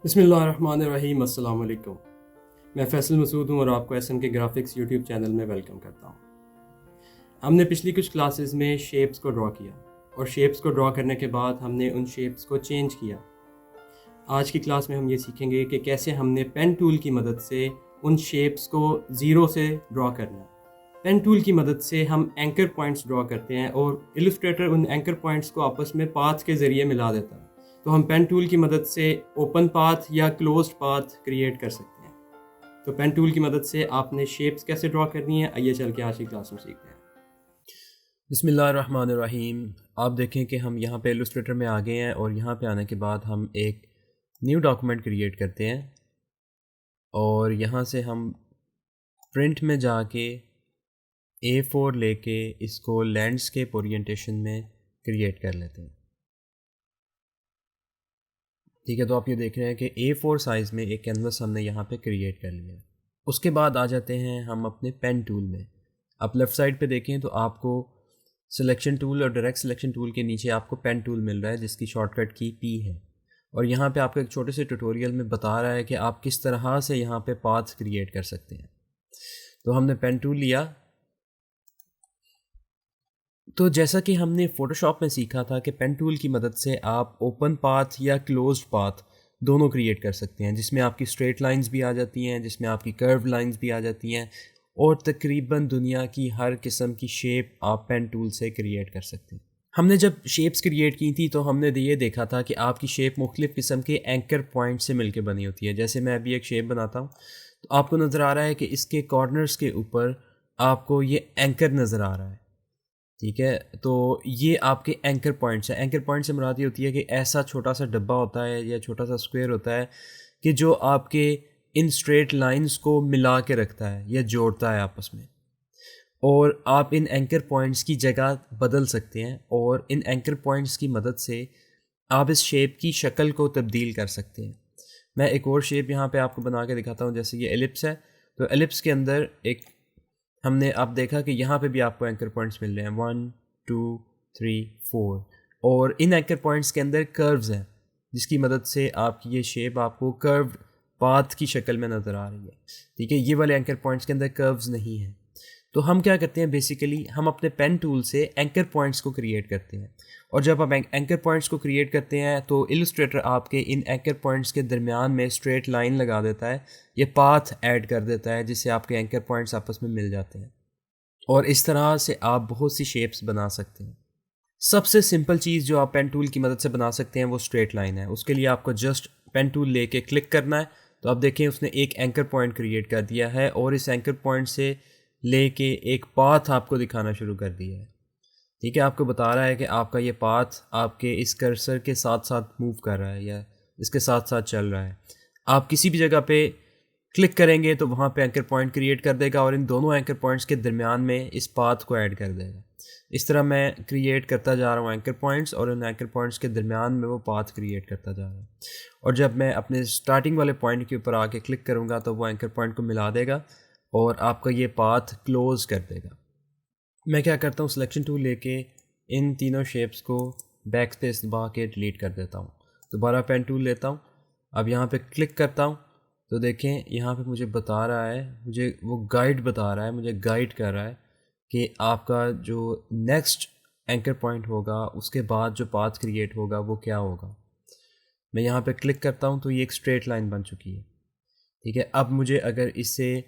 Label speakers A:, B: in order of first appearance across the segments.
A: बिस्मिल्लाहिर्रहमानिर्रहीम। अस्सलाम वालेकुम। मैं फैसल मसूद हूँ और आपको एसएम के ग्राफिक्स यूट्यूब चैनल में वेलकम करता हूँ। हमने पिछली कुछ क्लासेस में शेप्स को ड्रॉ किया और शेप्स को ड्रॉ करने के बाद हमने उन शेप्स को चेंज किया। आज की क्लास में हम ये सीखेंगे कि कैसे हमने पेन टूल की मदद से उन शेप्स को ज़ीरो से ड्रॉ करना है। पेन टूल की मदद से हम एंकर पॉइंट्स ड्रॉ करते हैं और इलस्ट्रेटर उन एंकर पॉइंट्स को आपस में पाथ के ज़रिए मिला देता है। तो हम पेन टूल की मदद से ओपन पाथ या क्लोज्ड पाथ क्रिएट कर सकते हैं। तो पेन टूल की मदद से आपने शेप्स कैसे ड्रॉ करनी है, आइए चल के आज की क्लास में सीखते हैं।
B: बिस्मिल्लाहिर्रहमानिर्रहीम। आप देखें कि हम यहाँ पे इलस्ट्रेटर में आ गए हैं और यहाँ पे आने के बाद हम एक न्यू डॉक्यूमेंट क्रिएट करते हैं और यहाँ से हम प्रिंट में जाके A4 लेके इसको लैंडस्केप ओरिएंटेशन में क्रिएट कर लेते हैं। ठीक है, तो आप ये देख रहे हैं कि A4 साइज़ में एक कैनवस हमने यहाँ पे क्रिएट कर लिया है। उसके बाद आ जाते हैं हम अपने पेन टूल में। आप लेफ़्ट साइड पे देखें तो आपको सिलेक्शन टूल और डायरेक्ट सिलेक्शन टूल के नीचे आपको पेन टूल मिल रहा है जिसकी शॉर्टकट की P है। और यहाँ पे आपको एक छोटे से ट्यूटोरियल में बता रहा है कि आप किस तरह से यहाँ पे पाथ क्रिएट कर सकते हैं। तो हमने पेन टूल लिया। तो जैसा कि हमने फ़ोटोशॉप में सीखा था कि पेन टूल की मदद से आप ओपन पाथ या क्लोज्ड पाथ दोनों क्रिएट कर सकते हैं, जिसमें आपकी स्ट्रेट लाइंस भी आ जाती हैं, जिसमें आपकी कर्व लाइंस भी आ जाती हैं और तकरीबन दुनिया की हर किस्म की शेप आप पेन टूल से क्रिएट कर सकते हैं। हमने जब शेप्स क्रिएट की थी तो हमने ये देखा था कि आपकी शेप मुख्तलिफ़ किस्म के एंकर पॉइंट से मिलकर बनी होती है। जैसे मैं अभी एक शेप बनाता हूँ तो आपको नज़र आ रहा है कि इसके कॉर्नर्स के ऊपर आपको ये एंकर नज़र आ रहा है। ठीक है, तो ये आपके एंकर पॉइंट्स हैं। एंकर पॉइंट से मुराद ये होती है कि ऐसा छोटा सा डब्बा होता है या छोटा सा स्क्वायर होता है कि जो आपके इन स्ट्रेट लाइंस को मिला के रखता है या जोड़ता है आपस में। और आप इन एंकर पॉइंट्स की जगह बदल सकते हैं और इन एंकर पॉइंट्स की मदद से आप इस शेप की शक्ल को तब्दील कर सकते हैं। मैं एक और शेप यहाँ पे आपको बना के दिखाता हूँ। जैसे ये एलिप्स है, तो एलिप्स के अंदर एक हमने आप देखा कि यहाँ पे भी आपको एंकर पॉइंट्स मिल रहे हैं 1 2 3 4 और इन एंकर पॉइंट्स के अंदर कर्व्स हैं जिसकी मदद से आपकी ये शेप आपको कर्व्ड पाथ की शक्ल में नज़र आ रही है। ठीक है, ये वाले एंकर पॉइंट्स के अंदर कर्व्स नहीं हैं। तो हम क्या करते हैं, बेसिकली हम अपने पेन टूल से एंकर पॉइंट्स को क्रिएट करते हैं और जब आप एंकर पॉइंट्स को क्रिएट करते हैं तो इलस्ट्रेटर आपके इन एंकर पॉइंट्स के दरमियान में स्ट्रेट लाइन लगा देता है, ये पाथ ऐड कर देता है जिससे आपके एंकर पॉइंट्स आपस में मिल जाते हैं और इस तरह से आप बहुत सी शेप्स बना सकते हैं। सबसे सिंपल चीज़ जो आप पेन टूल की मदद से बना सकते हैं वो स्ट्रेट लाइन है। उसके लिए आपको जस्ट पेन टूल लेके क्लिक करना है, तो आप देखें उसने एक एंकर पॉइंट क्रिएट कर दिया है और इस एंकर पॉइंट से लेके एक पाथ आपको दिखाना शुरू कर दिया है। ठीक है, आपको बता रहा है कि आपका ये पाथ आपके इस कर्सर के साथ साथ मूव कर रहा है या इसके साथ साथ चल रहा है। आप किसी भी जगह पे क्लिक करेंगे तो वहाँ पे एंकर पॉइंट क्रिएट कर देगा और इन दोनों एंकर पॉइंट्स के दरमियान में इस पाथ को ऐड कर देगा। इस तरह मैं क्रिएट करता जा रहा हूँ एंकर पॉइंट्स और इन एंकर पॉइंट्स के दरमियान में वो पाथ क्रिएट करता जा रहा है और जब मैं अपने स्टार्टिंग वाले पॉइंट के ऊपर आके क्लिक करूँगा तो वो एंकर पॉइंट को मिला देगा और आपका ये पाथ क्लोज कर देगा। मैं क्या करता हूँ, सिलेक्शन टूल लेके इन तीनों शेप्स को बैक स्पेस दबा के डिलीट कर देता हूँ। दोबारा पेन टूल लेता हूँ, अब यहाँ पे क्लिक करता हूँ तो देखें यहाँ पे मुझे बता रहा है, मुझे वो गाइड बता रहा है, मुझे गाइड कर रहा है कि आपका जो नेक्स्ट एंकर पॉइंट होगा उसके बाद जो पाथ क्रिएट होगा वो क्या होगा। मैं यहाँ पे क्लिक करता हूँ तो ये एक स्ट्रेट लाइन बन चुकी है। ठीक है, अब मुझे अगर इससे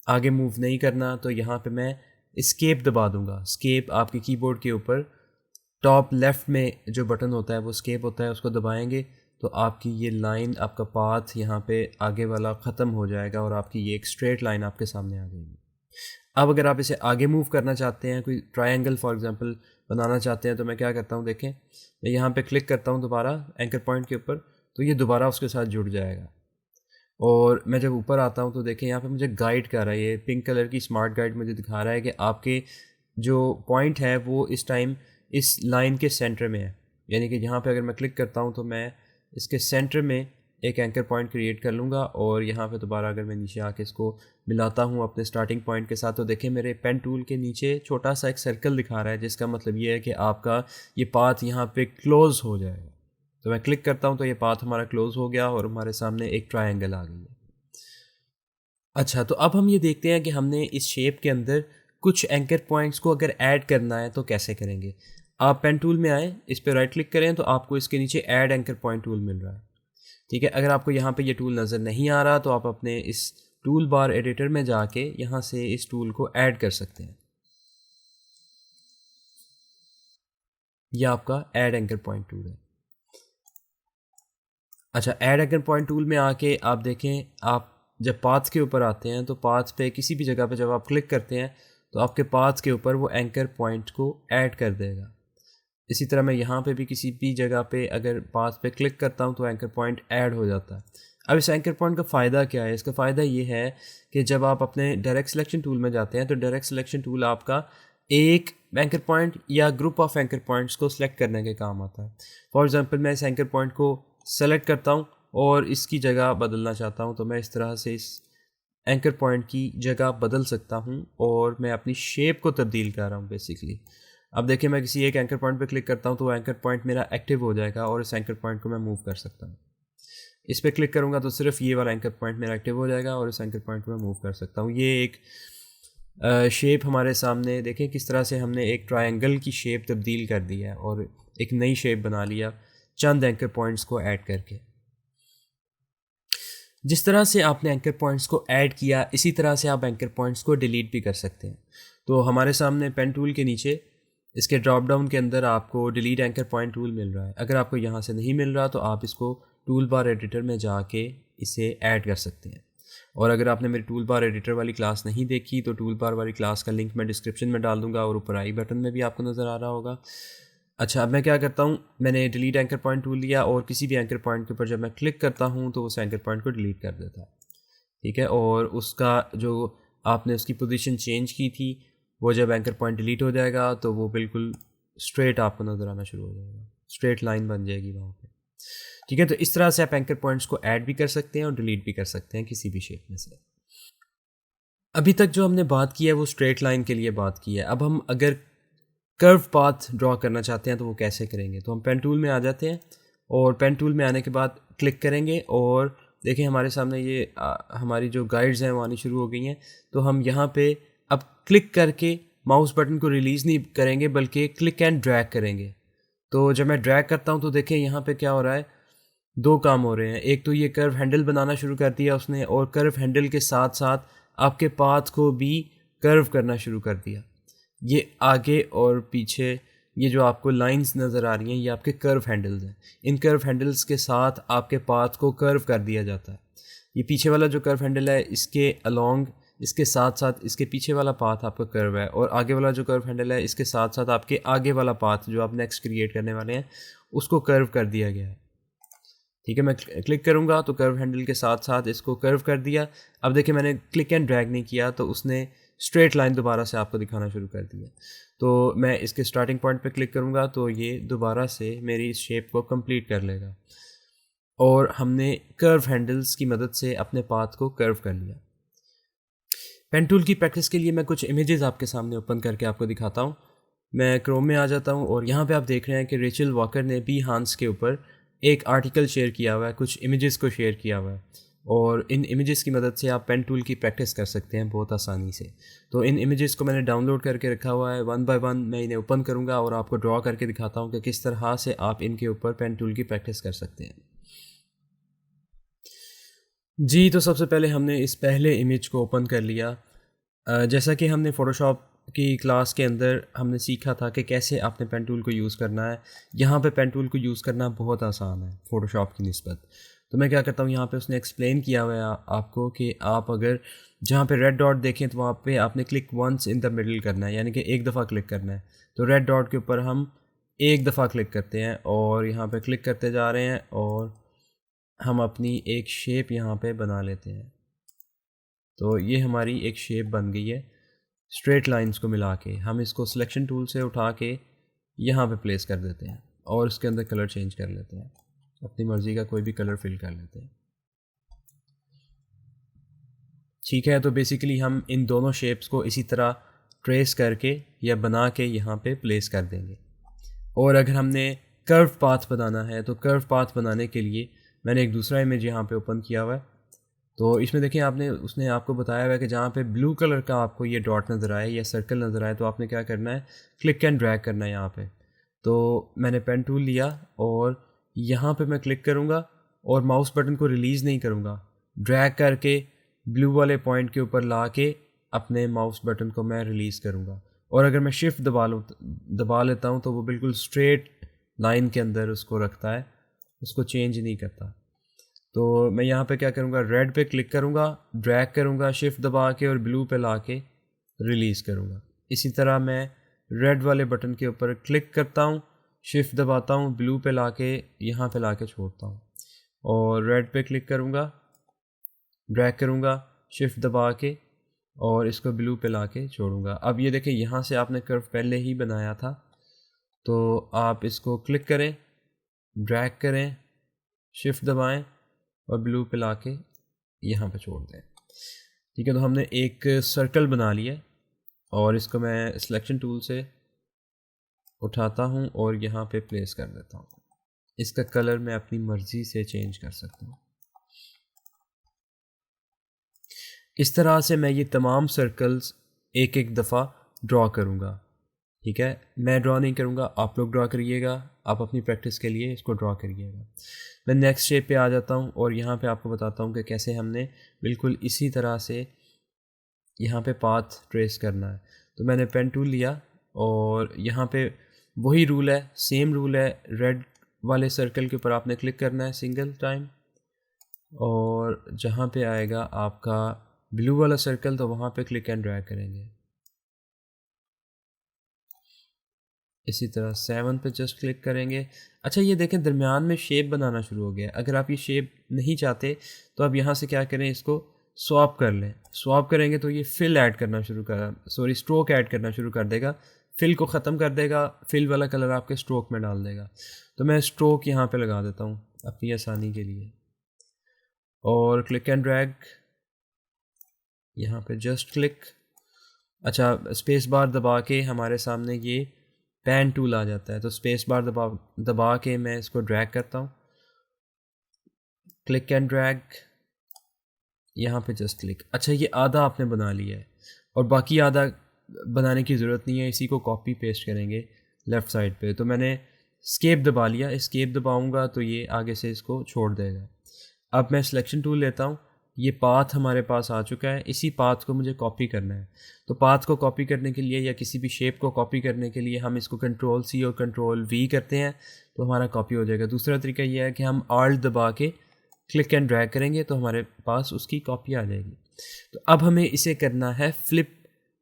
B: आगे मूव नहीं करना तो यहाँ पे मैं एस्केप दबा दूँगा। एस्केप आपके कीबोर्ड के ऊपर टॉप लेफ़्ट में जो बटन होता है वो एस्केप होता है, उसको दबाएंगे तो आपकी ये लाइन, आपका पाथ यहाँ पे आगे वाला ख़त्म हो जाएगा और आपकी ये एक स्ट्रेट लाइन आपके सामने आ जाएगी। अब अगर आप इसे आगे मूव करना चाहते हैं, कोई ट्रायंगल फॉर एग्जांपल बनाना चाहते हैं, तो मैं क्या करता हूँ, देखें मैं यहाँ पे क्लिक करता हूँ दोबारा एंकर पॉइंट के ऊपर तो ये दोबारा उसके साथ जुड़ जाएगा। और मैं जब ऊपर आता हूँ तो देखें यहाँ पे मुझे गाइड कर रहा है, ये पिंक कलर की स्मार्ट गाइड मुझे दिखा रहा है कि आपके जो पॉइंट है वो इस टाइम इस लाइन के सेंटर में है। यानी कि यहाँ पे अगर मैं क्लिक करता हूँ तो मैं इसके सेंटर में एक एंकर पॉइंट क्रिएट कर लूँगा और यहाँ पे दोबारा अगर मैं नीचे आके इसको मिलाता हूँ अपने स्टार्टिंग पॉइंट के साथ तो देखें मेरे पेन टूल के नीचे छोटा सा एक सर्कल दिखा रहा है, जिसका मतलब ये है कि आपका ये पाथ यहाँ पे क्लोज़ हो जाएगा। तो मैं क्लिक करता हूँ तो ये पाथ हमारा क्लोज हो गया और हमारे सामने एक ट्रायंगल आ गई है। अच्छा, तो अब हम ये देखते हैं कि हमने इस शेप के अंदर कुछ एंकर पॉइंट्स को अगर ऐड करना है तो कैसे करेंगे। आप पेन टूल में आए, इस पर राइट क्लिक करें तो आपको इसके नीचे ऐड एंकर पॉइंट टूल मिल रहा है। ठीक है, अगर आपको यहाँ पे ये टूल नज़र नहीं आ रहा तो आप अपने इस टूल बार एडिटर में जाके यहाँ से इस टूल को ऐड कर सकते हैं। यह आपका ऐड एंकर पॉइंट टूल है। अच्छा, ऐड एंकर पॉइंट टूल में आके आप देखें, आप जब पाथ के ऊपर आते हैं तो पाथ पे किसी भी जगह पे जब आप क्लिक करते हैं तो आपके पाथ के ऊपर वो एंकर पॉइंट को ऐड कर देगा। इसी तरह मैं यहाँ पे भी किसी भी जगह पे अगर पाथ पे क्लिक करता हूँ तो एंकर पॉइंट ऐड हो जाता है। अब इस एंकर पॉइंट का फ़ायदा क्या है? इसका फ़ायदा ये है कि जब आप अपने डायरेक्ट सिलेक्शन टूल में जाते हैं तो डायरेक्ट सिलेक्शन टूल आपका एक एंकर पॉइंट या ग्रुप ऑफ एंकर पॉइंट्स को सिलेक्ट करने के काम आता है। फॉर एग्जांपल मैं इस एंकर पॉइंट को सेलेक्ट करता हूँ और इसकी जगह बदलना चाहता हूँ, तो मैं इस तरह से इस एंकर पॉइंट की जगह बदल सकता हूँ और मैं अपनी शेप को तब्दील कर रहा हूँ बेसिकली। अब देखिए, मैं किसी एक एंकर पॉइंट पे क्लिक करता हूँ तो वो एंकर पॉइंट मेरा एक्टिव हो जाएगा और इस एंकर पॉइंट को मैं मूव कर सकता हूँ। इस पर क्लिक करूँगा तो सिर्फ ये वाला एंकर पॉइंट मेरा एक्टिव हो जाएगा और इस एंकर पॉइंट को मैं मूव कर सकता हूँ। ये एक शेप हमारे सामने देखें किस तरह से हमने एक ट्रायंगल की शेप तब्दील कर दी है और एक नई शेप बना लिया चंद एंकर पॉइंट्स को ऐड करके। जिस तरह से आपने एंकर पॉइंट्स को ऐड किया, इसी तरह से आप एंकर पॉइंट्स को डिलीट भी कर सकते हैं। तो हमारे सामने पेन टूल के नीचे इसके ड्रॉप डाउन के अंदर आपको डिलीट एंकर पॉइंट टूल मिल रहा है। अगर आपको यहाँ से नहीं मिल रहा तो आप इसको टूल बार एडिटर में जाके इसे ऐड कर सकते हैं। और अगर आपने मेरी टूल बार एडिटर वाली क्लास नहीं देखी तो टूल बार वाली क्लास का लिंक मैं डिस्क्रिप्शन में डाल दूंगा और ऊपर आई बटन में भी आपको नज़र आ रहा होगा। अच्छा, अब मैं क्या करता हूँ, मैंने डिलीट एंकर पॉइंट टूल लिया और किसी भी एंकर पॉइंट के ऊपर जब मैं क्लिक करता हूँ तो उस एंकर पॉइंट को डिलीट कर देता है। ठीक है, और उसका जो आपने उसकी पोजीशन चेंज की थी वो जब एंकर पॉइंट डिलीट हो जाएगा तो वो बिल्कुल स्ट्रेट आपको नज़र आना शुरू हो जाएगा, स्ट्रेट लाइन बन जाएगी वहाँ पे। ठीक है, तो इस तरह से आप एंकर पॉइंट्स को ऐड भी कर सकते हैं और डिलीट भी कर सकते हैं किसी भी शेप में से। अभी तक जो हमने बात की है वो स्ट्रेट लाइन के लिए बात की है। अब हम अगर कर्व पाथ ड्रॉ करना चाहते हैं तो वो कैसे करेंगे? तो हम पेन टूल में आ जाते हैं और पेन टूल में आने के बाद क्लिक करेंगे और देखिए हमारे सामने ये हमारी जो गाइड्स हैं वो आनी शुरू हो गई हैं। तो हम यहाँ पे अब क्लिक करके माउस बटन को रिलीज़ नहीं करेंगे बल्कि क्लिक एंड ड्रैग करेंगे। तो जब मैं ड्रैग करता हूँ तो देखें यहाँ पे क्या हो रहा है, दो काम हो रहे हैं। एक तो ये कर्व हैंडल बनाना शुरू कर दिया उसने और कर्व हैंडल के साथ साथ आपके पाथ को भी कर्व करना शुरू कर दिया। ये आगे और पीछे ये जो आपको लाइंस नज़र आ रही हैं ये आपके कर्व हैंडल्स हैं। इन कर्व हैंडल्स के साथ आपके पाथ को कर्व कर दिया जाता है। ये पीछे वाला जो कर्व हैंडल है इसके अलोंग, इसके साथ साथ इसके पीछे वाला पाथ आपका कर्व है और आगे वाला जो कर्व हैंडल है इसके साथ साथ आपके आगे वाला पाथ जो आप नेक्स्ट क्रिएट करने वाले हैं उसको कर्व कर दिया गया है। ठीक है, मैं क्लिक करूँगा तो कर्व हैंडल के साथ साथ इसको कर्व कर दिया। अब देखिए मैंने क्लिक एंड ड्रैग नहीं किया तो उसने स्ट्रेट लाइन दोबारा से आपको दिखाना शुरू कर दिया। तो मैं इसके स्टार्टिंग पॉइंट पे क्लिक करूँगा तो ये दोबारा से मेरी इस शेप को कंप्लीट कर लेगा और हमने कर्व हैंडल्स की मदद से अपने पाथ को कर्व कर लिया। पेन टूल की प्रैक्टिस के लिए मैं कुछ इमेजेस आपके सामने ओपन करके आपको दिखाता हूँ। मैं क्रोम में आ जाता हूँ और यहाँ पे आप देख रहे हैं कि रेचल वॉकर ने बी हांस के ऊपर एक आर्टिकल शेयर किया हुआ है, कुछ इमेजेस को शेयर किया हुआ है और इन इमेजेस की मदद से आप पेन टूल की प्रैक्टिस कर सकते हैं बहुत आसानी से। तो इन इमेजेस को मैंने डाउनलोड करके रखा हुआ है, वन बाय वन मैं इन्हें ओपन करूँगा और आपको ड्रॉ करके दिखाता हूँ कि किस तरह से आप इनके ऊपर पेन टूल की प्रैक्टिस कर सकते हैं। जी, तो सबसे पहले हमने इस पहले इमेज को ओपन कर लिया। जैसा कि हमने फ़ोटोशॉप की क्लास के अंदर हमने सीखा था कि कैसे आपने पेन टूल को यूज़ करना है। यहाँ पे पेन टूल को यूज़ करना बहुत आसान है फ़ोटोशॉप की निस्बत। तो मैं क्या करता हूँ, यहाँ पे उसने एक्सप्लेन किया हुआ है आपको कि आप अगर जहाँ पे रेड डॉट देखें तो वहाँ पे आपने click once in the middle करना है, यानी कि एक दफ़ा क्लिक करना है। तो रेड डॉट के ऊपर हम एक दफ़ा क्लिक करते हैं और यहाँ पे क्लिक करते जा रहे हैं और हम अपनी एक शेप यहाँ पे बना लेते हैं। तो ये हमारी एक शेप बन गई है स्ट्रेट लाइंस को मिला के। हम इसको सिलेक्शन टूल से उठा के यहाँ पे प्लेस कर देते हैं और इसके अंदर कलर चेंज कर लेते हैं, अपनी मर्ज़ी का कोई भी कलर फिल कर लेते हैं। ठीक है, तो बेसिकली हम इन दोनों शेप्स को इसी तरह ट्रेस करके या बना के यहाँ पे प्लेस कर देंगे। और अगर हमने कर्व पाथ बनाना है, तो कर्व पाथ बनाने के लिए मैंने एक दूसरा इमेज यहाँ पे ओपन किया हुआ है। तो इसमें देखिए उसने आपको बताया हुआ है कि जहाँ पे ब्लू कलर का आपको ये डॉट नज़र आए या सर्कल नज़र आए, तो आपने क्या करना है, क्लिक एंड ड्रैग करना है यहाँ पे। तो मैंने पेन टूल लिया और यहाँ पे मैं क्लिक करूँगा और माउस बटन को रिलीज़ नहीं करूँगा, ड्रैग करके ब्लू वाले पॉइंट के ऊपर ला के अपने माउस बटन को मैं रिलीज़ करूँगा। और अगर मैं शिफ्ट दबा लेता हूँ तो वो बिल्कुल स्ट्रेट लाइन के अंदर उसको रखता है, उसको चेंज नहीं करता। तो मैं यहाँ पे क्या करूँगा, रेड पे क्लिक करूँगा, ड्रैग करूँगा शिफ्ट दबा के और ब्लू पे ला के रिलीज़ करूँगा। इसी तरह मैं रेड वाले बटन के ऊपर क्लिक करता हूँ, शिफ्ट दबाता हूँ, ब्लू पे ला के यहाँ पे ला के छोड़ता हूँ, और रेड पे क्लिक करूँगा, ड्रैग करूँगा शिफ्ट दबा के और इसको ब्लू पे ला के छोड़ूँगा। अब ये देखें, यहाँ से आपने कर्व पहले ही बनाया था, तो आप इसको क्लिक करें, ड्रैग करें, शिफ्ट दबाएं और ब्लू पे ला के यहाँ पे छोड़ दें। ठीक है, तो हमने एक सर्कल बना लिया और इसको मैं सिलेक्शन टूल से उठाता हूँ और यहाँ पे प्लेस कर देता हूँ। इसका कलर मैं अपनी मर्ज़ी से चेंज कर सकता हूँ। इस तरह से मैं ये तमाम सर्कल्स एक एक दफ़ा ड्रॉ करूँगा। ठीक है, मैं ड्रॉ नहीं करूँगा, आप लोग ड्रॉ करिएगा, आप अपनी प्रैक्टिस के लिए इसको ड्रॉ करिएगा। मैं नेक्स्ट शेप पे आ जाता हूँ और यहाँ पे आपको बताता हूँ कि कैसे हमने बिल्कुल इसी तरह से यहाँ पे पाथ ट्रेस करना है। तो मैंने पेन टूल लिया और यहाँ पे वही रूल है, सेम रूल है, रेड वाले सर्कल के ऊपर आपने क्लिक करना है सिंगल टाइम, और जहाँ पे आएगा आपका ब्लू वाला सर्कल तो वहाँ पे क्लिक एंड ड्रैग करेंगे। इसी तरह 7 पे जस्ट क्लिक करेंगे। अच्छा, ये देखें दरमियान में शेप बनाना शुरू हो गया। अगर आप ये शेप नहीं चाहते तो आप यहाँ से क्या करें, इसको स्वैप कर लें। स्वैप करेंगे तो ये स्ट्रोक ऐड करना शुरू कर देगा, फिल को ख़त्म कर देगा, फिल वाला कलर आपके स्ट्रोक में डाल देगा। तो मैं स्ट्रोक यहाँ पे लगा देता हूँ अपनी आसानी के लिए, और क्लिक एंड ड्रैग, यहाँ पे जस्ट क्लिक। अच्छा, स्पेस बार दबा के हमारे सामने ये पेन टूल आ जाता है, तो स्पेस बार दबा के मैं इसको ड्रैग करता हूँ, क्लिक एंड ड्रैग, यहाँ पे जस्ट क्लिक। अच्छा, ये आधा आपने बना लिया है और बाकी आधा बनाने की ज़रूरत नहीं है, इसी को कॉपी पेस्ट करेंगे लेफ़्ट साइड पे। तो मैंने एस्केप दबा लिया, एस्केप दबाऊँगा तो ये आगे से इसको छोड़ देगा। अब मैं सिलेक्शन टूल लेता हूँ, ये पाथ हमारे पास आ चुका है, इसी पाथ को मुझे कॉपी करना है। तो पाथ को कॉपी करने के लिए या किसी भी शेप को कॉपी करने के लिए हम इसको Ctrl+C और Ctrl+V करते हैं तो हमारा कॉपी हो जाएगा। दूसरा तरीका यह है कि हम Alt दबा के क्लिक एंड ड्रैग करेंगे तो हमारे पास उसकी कॉपी आ जाएगी। तो अब हमें इसे करना है फ्लिप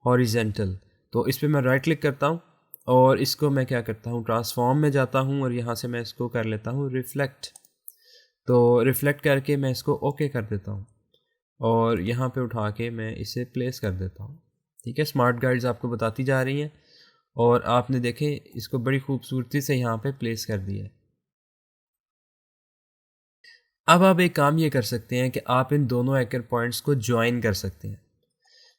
B: हॉरिजेंटल। तो इस पर मैं राइट क्लिक करता हूँ और इसको मैं क्या करता हूँ, ट्रांसफॉर्म में जाता हूँ और यहाँ से मैं इसको कर लेता हूँ रिफ्लेक्ट। तो रिफ्लेक्ट करके मैं इसको ओके कर देता हूँ और यहाँ पे उठा के मैं इसे प्लेस कर देता हूँ। ठीक है, स्मार्ट गाइड्स आपको बताती जा रही हैं और आपने देखें इसको बड़ी खूबसूरती से यहाँ पे प्लेस कर दिया है। अब आप एक काम ये कर सकते हैं कि आप इन दोनों एंकर पॉइंट्स को ज्वाइन कर सकते हैं।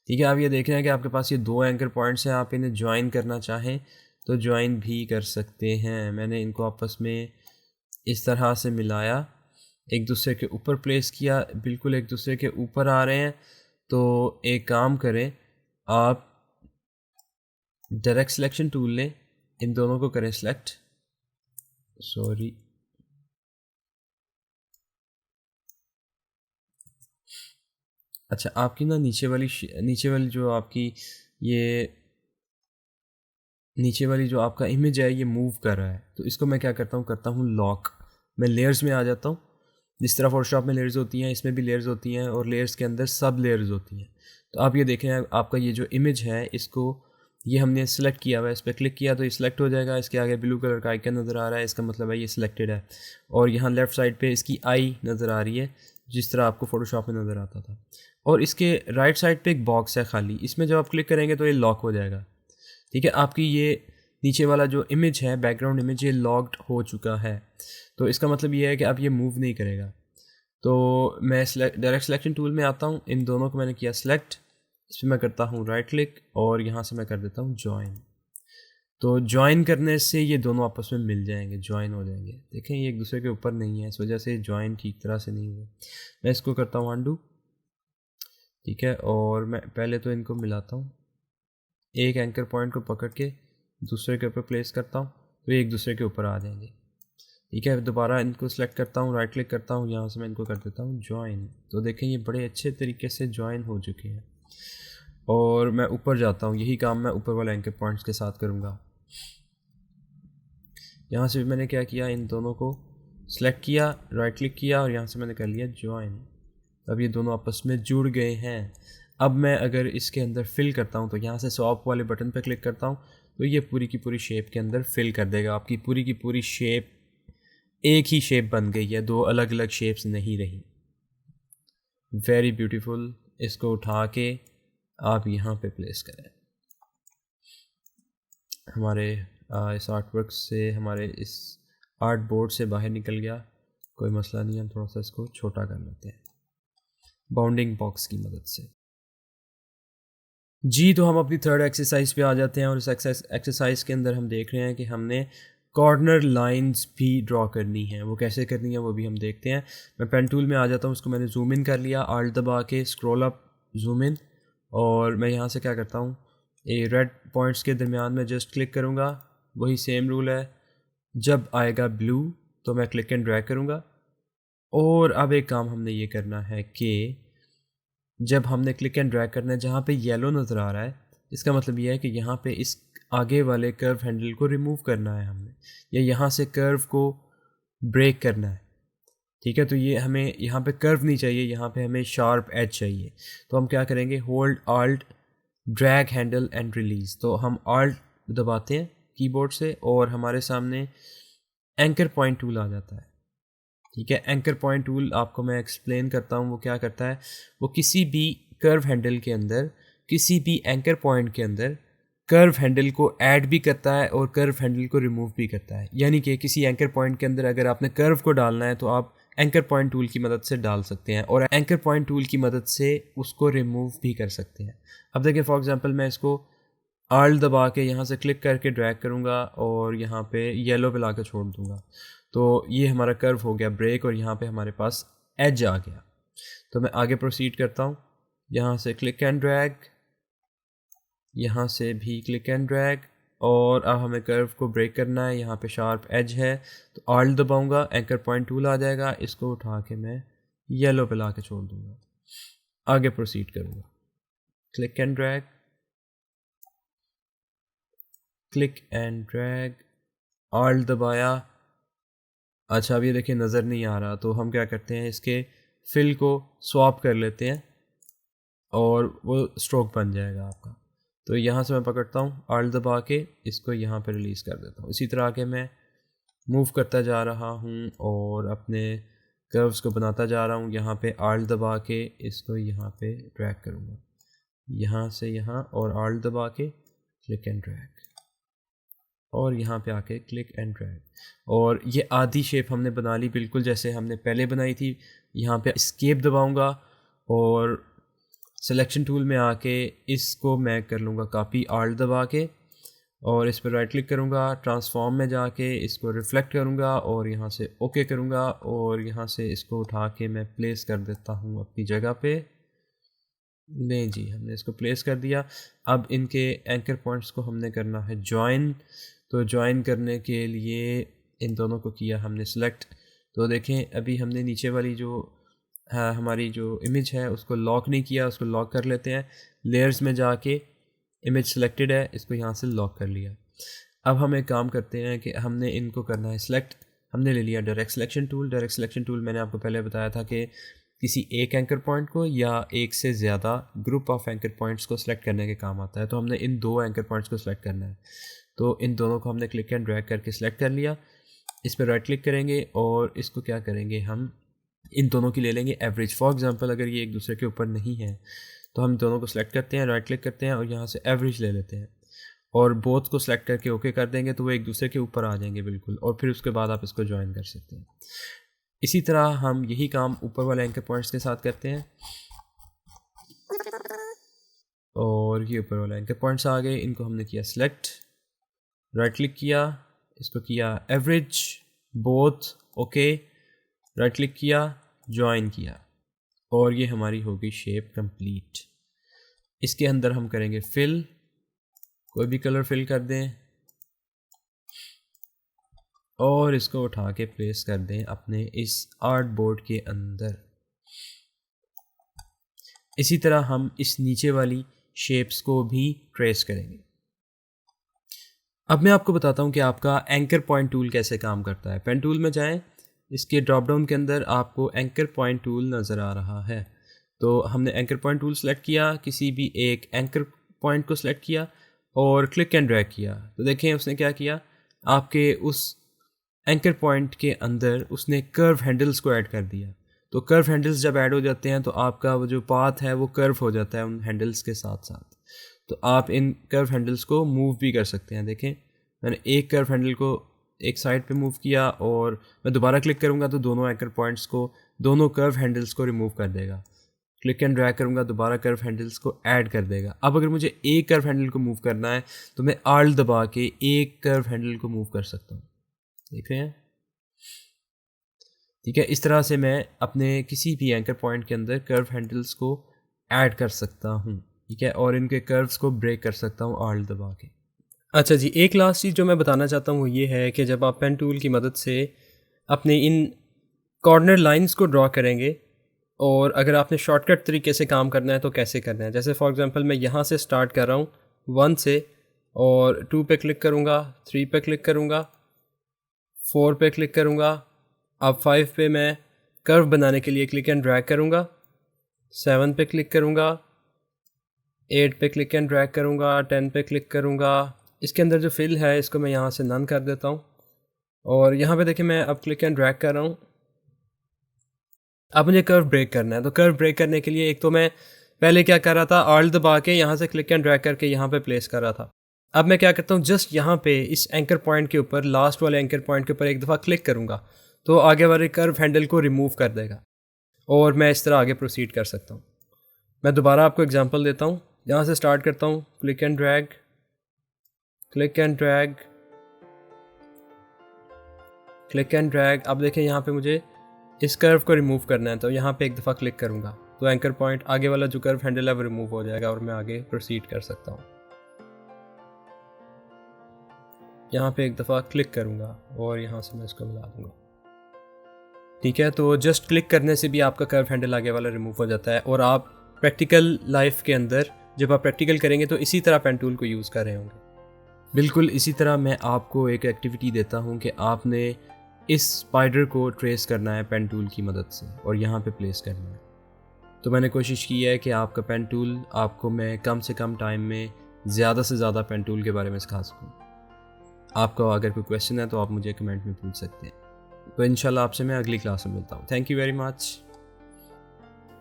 B: ठीक है, आप ये देख रहे हैं कि आपके पास ये दो एंकर पॉइंट्स हैं, आप इन्हें ज्वाइन करना चाहें तो ज्वाइन भी कर सकते हैं। मैंने इनको आपस में इस तरह से मिलाया, एक दूसरे के ऊपर प्लेस किया, बिल्कुल एक दूसरे के ऊपर आ रहे हैं। तो एक काम करें, आप डायरेक्ट सिलेक्शन टूल लें, इन दोनों को करें सिलेक्ट, अच्छा, आपकी ना नीचे वाली जो आपकी ये नीचे वाली जो आपका इमेज है ये मूव कर रहा है, तो इसको मैं क्या करता हूँ लॉक। मैं लेयर्स में आ जाता हूँ, जिस तरह फोटोशॉप में लेयर्स होती हैं इसमें भी लेयर्स होती हैं और लेयर्स के अंदर सब लेयर्स होती हैं। तो आप ये देखें, आपका ये जो इमेज है इसको ये हमने सेलेक्ट किया हुआ है, इस पर क्लिक किया तो ये सिलेक्ट हो जाएगा। इसके आगे ब्लू कलर का आइकन नज़र आ रहा है, इसका मतलब है ये सिलेक्टेड है। और यहाँ लेफ़्ट साइड पे इसकी आई नज़र आ रही है जिस तरह आपको फ़ोटोशॉप में नज़र आता था। और इसके राइट साइड पे एक बॉक्स है खाली, इसमें जब आप क्लिक करेंगे तो ये लॉक हो जाएगा। ठीक है, आपकी ये नीचे वाला जो इमेज है, बैकग्राउंड इमेज, ये लॉक्ड हो चुका है। तो इसका मतलब ये है कि अब ये मूव नहीं करेगा। तो मैं डायरेक्ट सिलेक्शन टूल में आता हूँ, इन दोनों को मैंने किया सिलेक्ट, इस पर मैं करता हूँ राइट क्लिक और यहाँ से मैं कर देता हूँ ज्वाइन। तो ज्वाइन करने से ये दोनों आपस में मिल जाएंगे, ज्वाइन हो जाएंगे। देखें ये एक दूसरे के ऊपर नहीं है, इस वजह से ज्वाइन ठीक तरह से नहीं हुआ। मैं इसको करता हूँ अनडू, ठीक है, और मैं पहले तो इनको मिलाता हूँ, एक एंकर पॉइंट को पकड़ के दूसरे के ऊपर प्लेस करता हूँ तो ये एक दूसरे के ऊपर आ जाएंगे, ठीक है। दोबारा इनको सेलेक्ट करता हूँ, राइट क्लिक करता हूँ, यहाँ से मैं इनको कर देता हूँ ज्वाइन। तो देखें ये बड़े अच्छे तरीके से ज्वाइन हो चुके हैं। और मैं ऊपर जाता हूँ, यही काम मैं ऊपर वाले एंकर पॉइंट्स के साथ करूँगा। यहाँ से भी मैंने क्या किया, इन दोनों को सेलेक्ट किया, राइट क्लिक किया और यहाँ से मैंने कर लिया ज्वाइन। अब ये दोनों आपस में जुड़ गए हैं। अब मैं अगर इसके अंदर फिल करता हूँ तो यहाँ से स्वैप वाले बटन पर क्लिक करता हूँ तो ये पूरी की पूरी शेप के अंदर फिल कर देगा। आपकी पूरी की पूरी शेप एक ही शेप बन गई है, दो अलग अलग शेप्स नहीं रही। Very beautiful. इसको उठा के आप यहाँ पे प्लेस करें। हमारे इस आर्ट वर्क से, हमारे इस आर्ट बोर्ड से बाहर निकल गया, कोई मसला नहीं, हम थोड़ा सा इसको छोटा कर लेते हैं बाउंडिंग बॉक्स की मदद से। जी, तो हम अपनी थर्ड एक्सरसाइज पे आ जाते हैं और इस एक्सरसाइज के अंदर हम देख रहे हैं कि हमने कॉर्नर लाइंस भी ड्रॉ करनी है। वो कैसे करनी है वो भी हम देखते हैं। मैं पेन टूल में आ जाता हूँ, उसको मैंने जूम इन कर लिया, आल्ट दबा के स्क्रॉल अप, जूम इन, और मैं यहाँ से क्या करता हूँ, ये रेड पॉइंट्स के दरमियान में जस्ट क्लिक करूँगा। वही सेम रूल है, जब आएगा ब्लू तो मैं क्लिक एंड ड्रैग करूँगा। और अब एक काम हमने ये करना है कि जब हमने क्लिक एंड ड्रैग करना है, जहाँ पे येलो नज़र आ रहा है, इसका मतलब ये है कि यहाँ पे इस आगे वाले कर्व हैंडल को रिमूव करना है हमने, या यहाँ से कर्व को ब्रेक करना है, ठीक है। तो ये हमें यहाँ पे कर्व नहीं चाहिए, यहाँ पे हमें शार्प एज चाहिए। तो हम क्या करेंगे, hold alt drag handle and release. तो हम आल्ट दबाते हैं कीबोर्ड से और हमारे सामने एंकर पॉइंट टूल आ जाता है, ठीक है। एंकर पॉइंट टूल आपको मैं एक्सप्लेन करता हूँ वो क्या करता है। वो किसी भी कर्व हैंडल के अंदर, किसी भी एंकर पॉइंट के अंदर कर्व हैंडल को ऐड भी करता है और कर्व हैंडल को रिमूव भी करता है। यानी कि किसी एंकर पॉइंट के अंदर अगर आपने कर्व को डालना है तो आप एंकर पॉइंट टूल की मदद से डाल सकते हैं और एंकर पॉइंट टूल की मदद से उसको रिमूव भी कर सकते हैं। अब देखिए फॉर एग्जांपल मैं इसको आल्ट दबा के यहाँ से क्लिक करके ड्रैग करूँगा और यहाँ पे येलो पे ला के छोड़ दूँगा, तो ये हमारा कर्व हो गया ब्रेक और यहाँ पे हमारे पास एज आ गया। तो मैं आगे प्रोसीड करता हूँ, यहाँ से क्लिक एंड ड्रैग, यहाँ से भी क्लिक एंड ड्रैग, और अब हमें कर्व को ब्रेक करना है। यहाँ पे शार्प एज है तो आल्ट दबाऊंगा, एंकर पॉइंट टूल आ जाएगा, इसको उठा के मैं येलो पे ला के छोड़ दूँगा। आगे प्रोसीड करूँगा, click and drag, click and drag, alt दबाया। अच्छा अब ये देखिए नज़र नहीं आ रहा, तो हम क्या करते हैं, इसके फिल को स्वैप कर लेते हैं और वो स्ट्रोक बन जाएगा आपका। तो यहाँ से मैं पकड़ता हूँ, आल्ट दबा के इसको यहाँ पे रिलीज़ कर देता हूँ। इसी तरह के मैं मूव करता जा रहा हूँ और अपने कर्व्स को बनाता जा रहा हूँ। यहाँ पे आल्ट दबा के इसको यहाँ पे ड्रैग करूँगा, यहाँ से यहाँ, और आल्ट दबा के क्लिक एंड ड्रैग, और यहाँ पे आके क्लिक एंड ड्रैग। और ये आधी शेप हमने बना ली बिल्कुल जैसे हमने पहले बनाई थी। यहाँ पे एस्केप दबाऊंगा और सिलेक्शन टूल में आके इसको मैं कर लूँगा कॉपी, आल्ट दबा के, और इस पर राइट क्लिक करूँगा, ट्रांसफॉर्म में जाके इसको रिफ्लेक्ट करूँगा और यहाँ से ओके करूँगा, और यहाँ से इसको उठा के मैं प्लेस कर देता हूँ अपनी जगह पे। नहीं जी, हमने इसको प्लेस कर दिया। अब इनके एंकर पॉइंट्स को हमने करना है ज्वाइन। तो ज्वाइन करने के लिए इन दोनों को किया हमने सेलेक्ट। तो देखें अभी हमने नीचे वाली जो हमारी जो इमेज है उसको लॉक नहीं किया, उसको लॉक कर लेते हैं। लेयर्स में जाके इमेज सेलेक्टेड है, इसको यहाँ से लॉक कर लिया। अब हम एक काम करते हैं कि हमने इनको करना है सेलेक्ट। हमने ले लिया direct selection tool. Direct selection tool मैंने आपको पहले बताया था कि किसी एक एंकर पॉइंट को या एक से ज़्यादा ग्रुप ऑफ एंकर पॉइंट्स को सिलेक्ट करने के काम आता है। तो हमने इन दो एंकर पॉइंट्स को सिलेक्ट करना है, तो इन दोनों को हमने क्लिक एंड ड्रैग करके सिलेक्ट कर लिया। इस पर राइट क्लिक करेंगे और इसको क्या करेंगे, हम इन दोनों की ले लेंगे एवरेज। फॉर एग्जांपल अगर ये एक दूसरे के ऊपर नहीं है तो हम दोनों को सिलेक्ट करते हैं, राइट क्लिक करते हैं और यहाँ से एवरेज ले लेते हैं और बोथ को सिलेक्ट करके ओके कर देंगे तो वो एक दूसरे के ऊपर आ जाएंगे बिल्कुल। और फिर उसके बाद आप इसको ज्वाइन कर सकते हैं। इसी तरह हम यही काम ऊपर वाले एंकर पॉइंट्स के साथ करते हैं। और ये ऊपर वाले एंकर पॉइंट्स आ गए, इनको हमने किया सिलेक्ट राइट क्लिक किया, इसको किया average, both, okay, right click किया, ज्वाइन किया, और ये हमारी होगी शेप कंप्लीट। इसके अंदर हम करेंगे फिल, कोई भी कलर फिल कर दें और इसको उठा के प्लेस कर दें अपने इस आर्ट बोर्ड के अंदर। इसी तरह हम इस नीचे वाली शेप्स को भी ट्रेस करेंगे। अब मैं आपको बताता हूँ कि आपका एंकर पॉइंट टूल कैसे काम करता है। पेन टूल में जाएं, इसके ड्रॉप डाउन के अंदर आपको एंकर पॉइंट टूल नज़र आ रहा है। तो हमने एंकर पॉइंट टूल सेलेक्ट किया, किसी भी एक एंकर पॉइंट को सिलेक्ट किया और क्लिक एंड ड्रैग किया। तो देखें उसने क्या किया, आपके उस एंकर पॉइंट के अंदर उसने कर्व हैंडल्स को ऐड कर दिया। तो कर्व हैंडल्स जब ऐड हो जाते हैं तो आपका वो जो पाथ है वो कर्व हो जाता है उन हैंडल्स के साथ साथ। तो आप इन कर्व हैंडल्स को मूव भी कर सकते हैं। देखें मैंने एक कर्व हैंडल को एक साइड पे मूव किया और मैं दोबारा क्लिक करूँगा तो दोनों एंकर पॉइंट्स को, दोनों कर्व हैंडल्स को रिमूव कर देगा। क्लिक एंड ड्रैग करूँगा दोबारा कर्व हैंडल्स को ऐड कर देगा। अब अगर मुझे एक कर्व हैंडल को मूव करना है तो मैं आल्ट दबा के एक कर्व हैंडल को मूव कर सकता हूँ। देख रहे हैं, ठीक है। इस तरह से मैं अपने किसी भी एंकर पॉइंट के अंदर कर्व हैंडल्स को ऐड कर सकता हूँ, ठीक है, और इनके कर्व्स को ब्रेक कर सकता हूँ आल्ट दबा के।
A: अच्छा जी, एक लास्ट चीज़ जो मैं बताना चाहता हूँ वो ये है कि जब आप पेन टूल की मदद से अपने इन कॉर्नर लाइंस को ड्रॉ करेंगे और अगर आपने शॉर्टकट तरीके से काम करना है तो कैसे करना है। जैसे फॉर एग्जांपल मैं यहाँ से स्टार्ट कर रहा हूँ 1 से और 2 पे क्लिक करूँगा, 3 पे क्लिक करूँगा, 4 पे क्लिक करूँगा। अब 5 पे मैं कर्व बनाने के लिए क्लिक एंड ड्रैग करूँगा, 7 पे क्लिक करूँगा, 8 पे क्लिक एंड ड्रैग करूँगा, 10 पे क्लिक करूँगा। इसके अंदर जो फिल है इसको मैं यहाँ से नन कर देता हूँ और यहाँ पे देखिए मैं अब क्लिक एंड ड्रैग कर रहा हूँ। अब मुझे कर्व ब्रेक करना है, तो कर्व ब्रेक करने के लिए एक तो मैं पहले क्या कर रहा था, आल्ट दबा के यहाँ से क्लिक एंड ड्रैग करके यहाँ पे प्लेस कर रहा था। अब मैं क्या करता हूँ, जस्ट यहाँ पे इस एंकर पॉइंट के ऊपर, लास्ट वाले एंकर पॉइंट के ऊपर एक दफ़ा क्लिक करूँगा तो आगे वाले कर्व हैंडल को रिमूव कर देगा और मैं इस तरह आगे प्रोसीड कर सकता हूँ। मैं दोबारा आपको एग्जांपल देता हूँ, यहाँ से स्टार्ट करता हूँ, click and drag, click and drag, click and drag. अब देखें यहाँ पे मुझे इस कर्व को रिमूव करना है तो यहाँ पे एक दफ़ा क्लिक करूँगा तो एंकर पॉइंट, आगे वाला जो कर्व हैंडल है वो रिमूव हो जाएगा और मैं आगे प्रोसीड कर सकता हूँ। यहाँ पे एक दफ़ा क्लिक करूँगा और यहाँ से मैं इसको मिला दूँगा, ठीक है। तो जस्ट क्लिक करने से भी आपका कर्व हैंडल आगे वाला रिमूव हो जाता है और आप प्रैक्टिकल लाइफ के अंदर जब आप प्रैक्टिकल करेंगे तो इसी तरह पेन टूल को यूज़ कर रहे होंगे।
B: बिल्कुल इसी तरह मैं आपको एक एक्टिविटी देता हूँ कि आपने इस स्पाइडर को ट्रेस करना है पेन टूल की मदद से और यहाँ पे प्लेस करना है। तो मैंने कोशिश की है कि आपका पेन टूल, आपको मैं कम से कम टाइम में ज़्यादा से ज़्यादा पेन टूल के बारे में सिखा सकूँ। आपका अगर कोई क्वेश्चन है तो आप मुझे कमेंट में पूछ सकते हैं। तो इंशाल्लाह आपसे मैं अगली क्लास में मिलता हूँ। Thank you very much.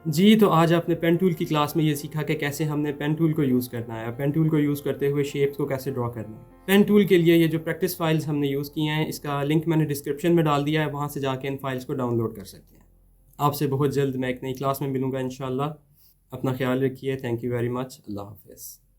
A: जी, तो आज आपने पेन टूल की क्लास में ये सीखा कि कैसे हमने पेन टूल को यूज़ करना है, पेन टूल को यूज़ करते हुए शेप्स को कैसे ड्रॉ करना है। पेन टूल के लिए ये जो प्रैक्टिस फाइल्स हमने यूज़ किए हैं इसका लिंक मैंने डिस्क्रिप्शन में डाल दिया है, वहाँ से जाके इन फाइल्स को डाउनलोड कर सकते हैं। आपसे बहुत जल्द मैं एक नई क्लास में मिलूँगा इंशाल्लाह। अपना ख्याल रखिए। Thank you very much. अल्लाह हाफ़िज़।